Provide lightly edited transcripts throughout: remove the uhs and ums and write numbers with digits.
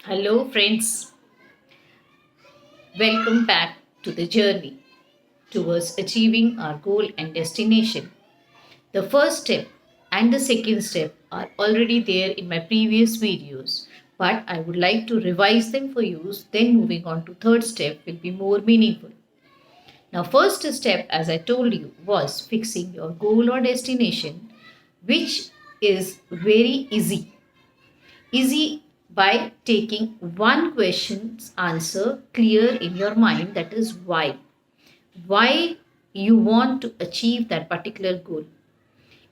Hello, friends. Welcome back to the journey towards achieving our goal and destination. The first step and the second step are already there in my previous videos, but I would like to revise them for you. Then, moving on to third step will be more meaningful. Now, first step, as I told you, was fixing your goal or destination, which is very easy by taking one question's answer clear in your mind, that is why you want to achieve that particular goal.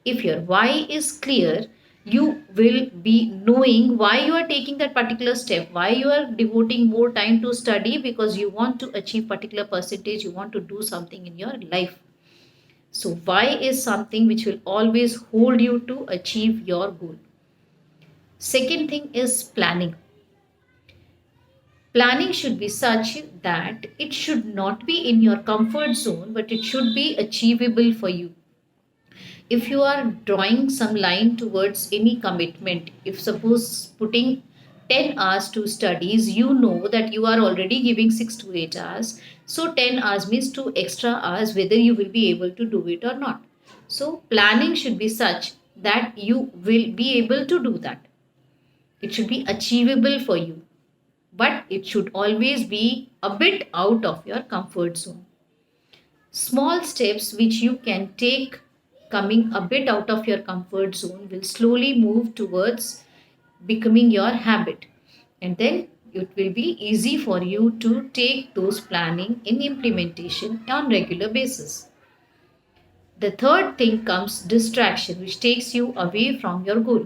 If your why is clear, you will be knowing why you are taking that particular step, why you are devoting more time to study, because you want to achieve particular percentage, you want to do something in your life. So why is something which will always hold you to achieve your goal. Second thing is planning. Planning should be such that it should not be in your comfort zone, but it should be achievable for you. If you are drawing some line towards any commitment, if suppose putting 10 hours to studies, you know that you are already giving 6 to 8 hours. So 10 hours means 2 extra hours, whether you will be able to do it or not. So planning should be such that you will be able to do that. It should be achievable for you, but it should always be a bit out of your comfort zone. Small steps which you can take coming a bit out of your comfort zone will slowly move towards becoming your habit, and then it will be easy for you to take those planning in implementation on regular basis. The third thing comes distraction, which takes you away from your goal.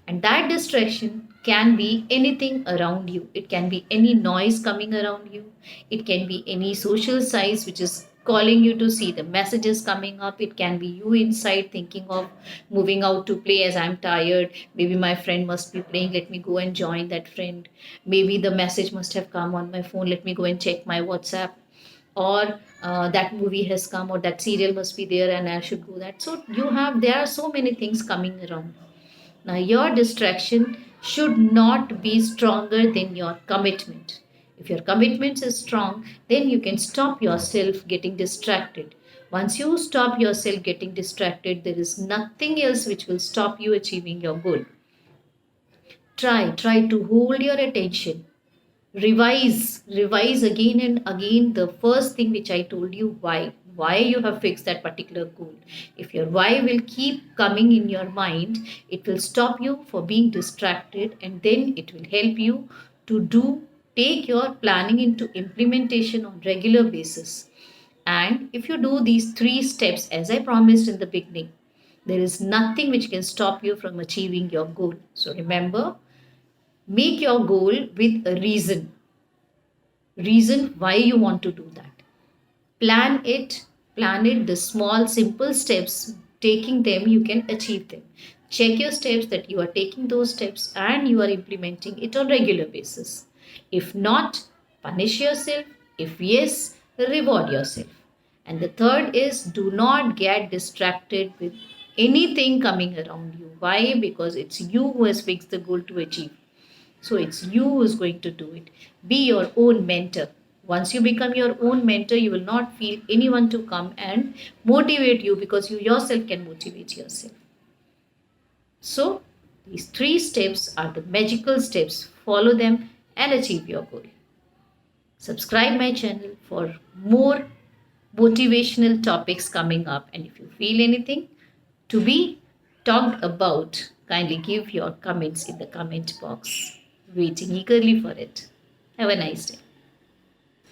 And that distraction can be anything around you. It can be any noise coming around you. It can be any social size which is calling you to see the messages coming up. It can be you inside thinking of moving out to play as I'm tired. Maybe my friend must be playing. Let me go and join that friend. Maybe the message must have come on my phone. Let me go and check my WhatsApp. Or that movie has come, or that serial must be there and I should go that. So there are so many things coming around. Now, your distraction should not be stronger than your commitment. If your commitment is strong, then you can stop yourself getting distracted. Once you stop yourself getting distracted, there is nothing else which will stop you achieving your goal. Try to hold your attention. Revise again and again the first thing which I told you, why you have fixed that particular goal. If your why will keep coming in your mind, it will stop you for being distracted, and then it will help you to take your planning into implementation on regular basis. And if you do these three steps as I promised in the beginning, there is nothing which can stop you from achieving your goal. So remember, make your goal with a reason why you want to do that. Plan it the small simple steps. Taking them, you can achieve them. Check your steps that you are taking those steps and you are implementing it on regular basis. If not, punish yourself. If yes, reward yourself. And the third is, do not get distracted with anything coming around you. Why? Because it's you who has fixed the goal to achieve. So it's you who's going to do it. Be your own mentor. Once you become your own mentor, you will not feel anyone to come and motivate you, because you yourself can motivate yourself. So these three steps are the magical steps. Follow them and achieve your goal. Subscribe my channel for more motivational topics coming up. And if you feel anything to be talked about, kindly give your comments in the comment box. Waiting eagerly for it. Have a nice day.